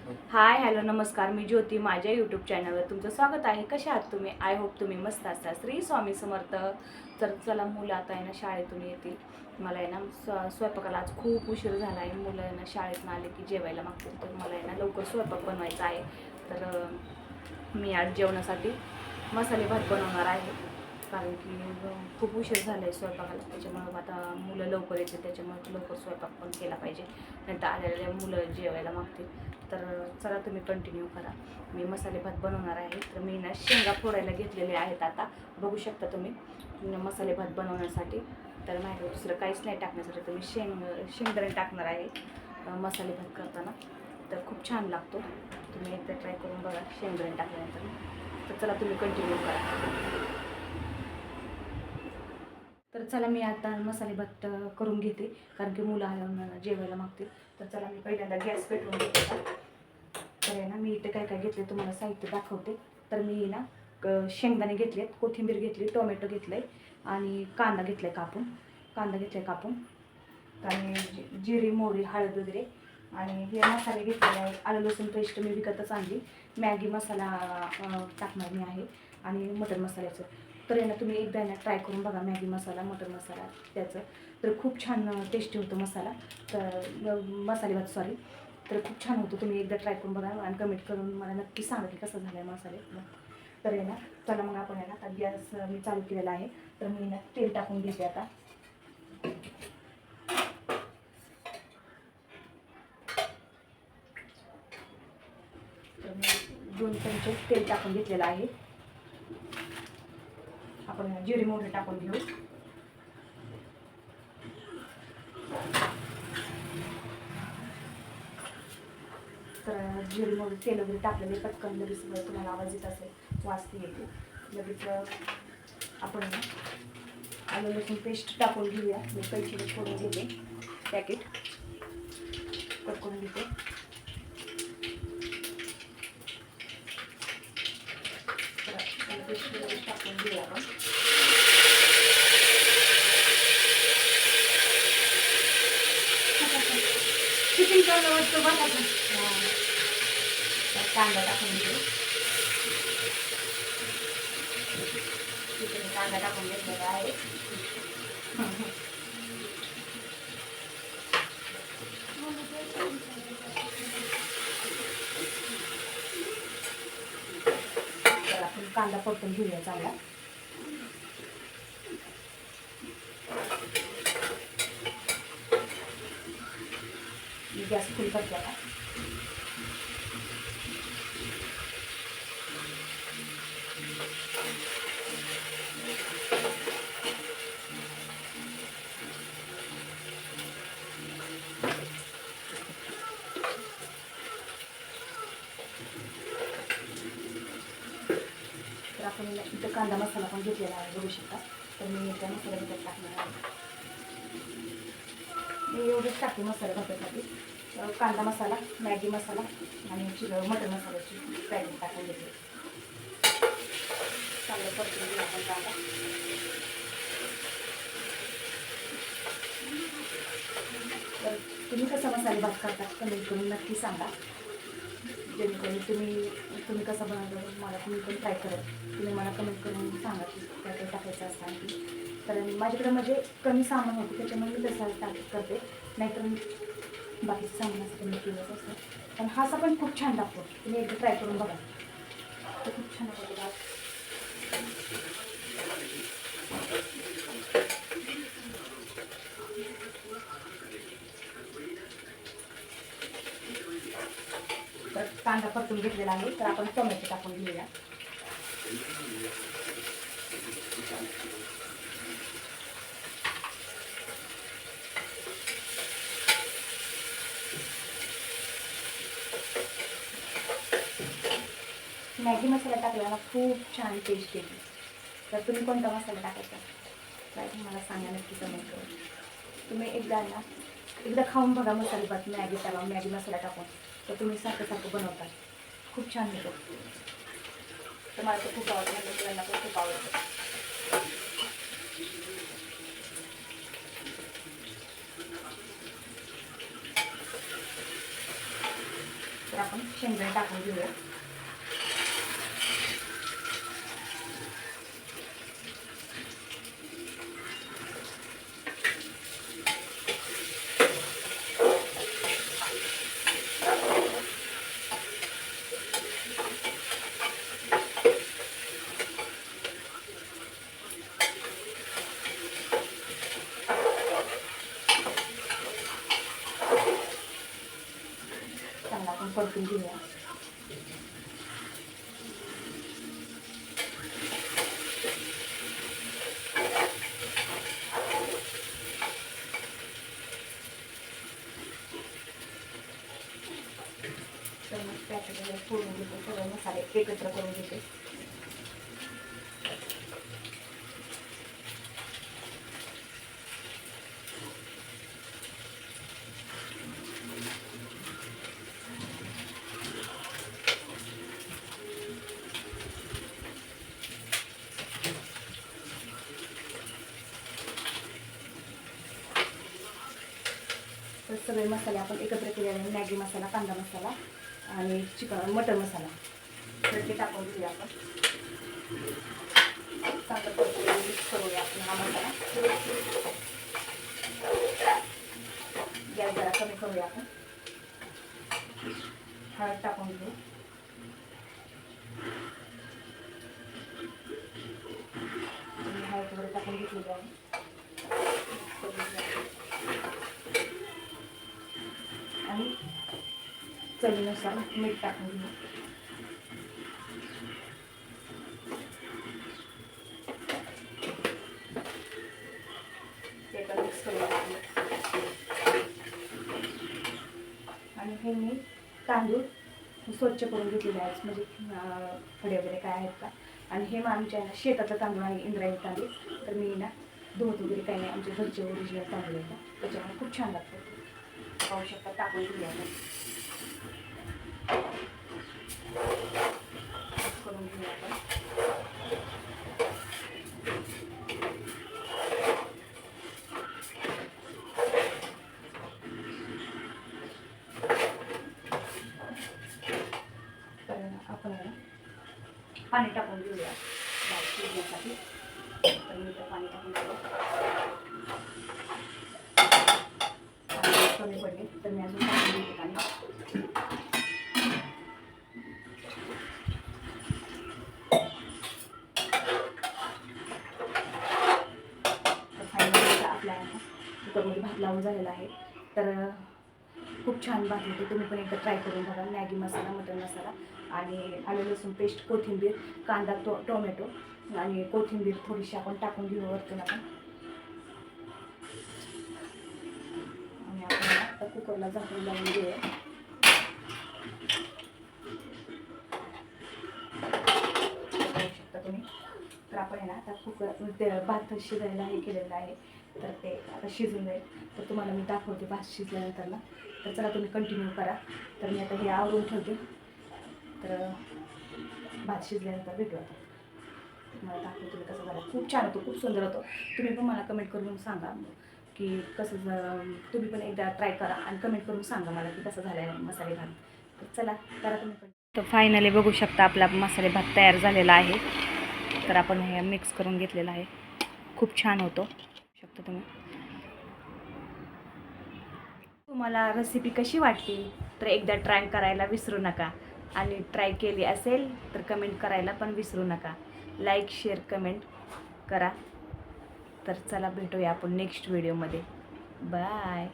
Hi hello नमस्कार, मी ज्योती. माझ्या YouTube चॅनलवर तुमचं स्वागत आहे. कशा आहात तुम्ही? आय होप तुम्ही मस्त असता. श्री स्वामी समर्थ. तर चला, मुलं आता आहे ना शाळेतून येतील. मला आहे ना स्वयंपाकाला आज खूप उशीर झाला आहे. मुलं आहे ना शाळेतून आले की जेवायला मागतील, तर मला आहे ना लवकर स्वयंपाक बनवायचा आहे. तर मी आज जेवणासाठी मसाले भात बनवणार आहे, कारण की खूप उशीर झाला आहे स्वयंपाकाला. त्याच्यामुळं आता मुलं लवकर येते, त्याच्यामुळे लवकर स्वयंपाक पण केला पाहिजे, नाही तर आलेल्या मुलं जेवायला मागतील. तर चला, तुम्ही कंटिन्यू करा. मी मसाले भात बनवणार आहे. तर मी ना शेंगा फोडायला घेतलेले आहेत. आता बघू शकता तुम्ही मसाले भात बनवण्यासाठी. तर माझ्याकडे दुसरं काहीच नाही टाकण्यासाठी, तर मी शेंगदाणे टाकणार आहे मसाले भात करताना. तर खूप छान लागतो. तुम्ही एकदा ट्राय करून बघा शेंगदाणे टाकल्यानंतर. तर चला, तुम्ही कंटिन्यू करा. तर चला, मी आता मसाले भात करून घेते, कारण की मुलं आल्यावर जेवायला मागतील. तर चला, मी पहिल्यांदा गॅस पेटवून घेते. तर आहे ना, मी इथे काय काय घेतले तुम्हाला साहित्य दाखवते. तर मी ना शेंगदाणे घेतलेत, कोथिंबीर घेतली, टोमॅटो घेतलं आहे, आणि कांदा घेतला आहे कापून. आणि जिरी, मोहरी, हळद वगैरे. आणि हे मसाले घेतलेले आहेत. आलं लसूण पेस्ट मी विकतच आणली. मॅगी मसाला टाकणार मी आहे, आणि मटन मसाल्याचं. तर आहे ना, तुम्ही एकदा ना ट्राय करून बघा मॅगी मसाला, मटन मसाला त्याचं. तर खूप छान टेस्टी होतं मसाला. तर मसाले भात, सॉरी. तर खूप छान होतं. तुम्ही एकदा ट्राय करून बघा आणि कमेंट करून मला नक्की सांगा की कसं झालं आहे मसाले. तर आहे ना, चला मग आपण आहे ना, आता गॅस मी चालू केलेला आहे. तर मी ना तेल टाकून घेते आता. तर मी 2 चमचे तेल टाकून घेतलेलं आहे. आपण जिरे मोहरी टाकून घेऊ. तर जिरे मोहरी तेल वगैरे टाकलेले पटकन लगेच तुम्हाला आवाज येत असेल, वाजती येते लगेच. आपण ना आलं लसूण पेस्ट टाकून घेऊया. मी पैसे फोडून घेते, पॅकेट कट करून घेते. तर पेस्ट लगेच टाकून घेऊया आपण. चिकन कांदा वाटतो बघा. कांदा टाकून घेऊ. चिकन कांदा टाकून घेतलेला आहे. तर आपण कांदा परतून घेऊया चांगला. मी गॅस फुल करते आता. तर आपण इथं कांदा मसाला पण घेतलेला आहे, बघू शकता. तर मी त्या मसाला भातात टाकणार आहे. मी एवढंच टाकते मसाला भातासाठी. कांदा मसाला, मॅगी मसाला आणि मटन मसाल्याची पॅकेट टाकून घेते. चांगलं परतून घेऊ आपण कांदा. तर तुम्ही कसा मसाले भात करता कमेंट करून नक्की सांगा, जेणेकरून तुम्ही कसं बनवलं मला तुम्ही पण ट्राय करा. तुम्ही मला कमेंट करून सांगा की काय काय टाकायचं असतं आणखी. तर माझ्याकडे म्हणजे कमी सामान होतं, त्याच्यामुळे मी तसं करते. नाहीतर बाकीचं सामान असं कमी केलंच असतं. पण हा असा पण खूप छान लागतो. तुम्ही एकदा ट्राय करून बघा. तर खूप छान होतं भात. तर कांदा परतून घेतलेला आहे. तर आपण टोमॅटो टाकून घेऊया. मॅगी मसाला टाकल्याला खूप छान टेस्ट येते. तर तुम्ही कोणता मसाला टाकायचा काय मला सांगा नक्की कमेंट करून. तुम्ही एकदा खाऊन बघा मसाले भात मॅगी मसाला टाकून. तर तुम्ही सारखं सारखं बनवता, खूप छान होतं. तर मला तर खूप आवडतं, मुलांना पण खूप आवडतं. तर आपण शेंगदाणे टाकून घेऊया. चांगला आपण परतून घेऊया. तर मग त्याच्यामध्ये फोडून घेतो, सगळे मसाले एकत्र करून घेते. तर सगळे मसाले आपण एकत्र केलेले, मॅगी मसाला, कांदा मसाला आणि मटन मसाला, तर ते टाकून घेऊया आपण. चांगलं मिक्स करूया आपण हा मसाला. गॅस जरा कमी करूया आपण. हळद टाकून घेऊ. हळद वगैरे टाकून घेतलेली आहे. आणि चवीनुसार मीठ टाकून घेऊ. ते पण मिक्स करूया. आणि हे मी तांदूळ स्वच्छ करून घेतलेले आहेत, म्हणजे खडे वगैरे काय आहेत का. आणि हे मग आमच्या शेताचा तांदूळ आहे, इंद्रायणी तांदूळ. तर मी ना धुवत वगैरे काही नाही, आमच्या घरचे ओरिजिनल तांदूळ येतात, त्याच्यामुळे खूप छान लागतं. पाहू शकता, टाकून घेऊया आपण. करून घेऊया आपण. तर आपण पाणी टाकून घेऊया डाळ शिजण्यासाठी. तर मी तर पाणी टाकून घेऊया. कमी पडले तर मी अजून टाकून घेते पाणी. आपल्या कुकरमध्ये भात लावून झालेला आहे. तर खूप छान भात होते. तुम्ही पण एकदा ट्राय करून बघा. मॅगी मसाला, मटन मसाला आणि आलं लसूण पेस्ट, कोथिंबीर, कांदा, टोमॅटो आणि कोथिंबीर थोडीशी आपण टाकून घेऊ वरतून आपण. आणि आपण आता कुकरला झाकून लावून घेऊया. तुम्ही तर आपण आहे ना आता कुकर भात शिजायला हे केलेलं आहे. तर ते आता शिजून जाईल. तर तुम्हाला मी दाखवते भात शिजल्यानंतर ना. तर चला तुम्ही कंटिन्यू करा. तर मी आता हे आवरून ठेवते. तर भात शिजल्यानंतर भेटू. आता तुम्हाला दाखवते तुम्ही कसं झालं. खूप छान होतो, खूप सुंदर होतो. तुम्ही पण मला कमेंट करून सांगा की कसं. तुम्ही पण एकदा ट्राय करा आणि कमेंट करून सांगा मला की कसं झालं आहे मसाले भात. तर चला करा तुम्ही पण. तर फायनली बघू शकता आपला मसाले भात तयार झालेला आहे. तर आपण हे मिक्स करून घेतलेलं आहे. खूप छान होतो शकता तुम्ही. तुम्हाला रेसिपी कशी वाटली तर एकदा ट्राय करायला विसरू नका. आणि ट्राय केली असेल तर कमेंट करायला पण विसरू नका. लाईक, शेअर, कमेंट करा. तर चला भेटूया आपण नेक्स्ट व्हिडिओमध्ये. बाय.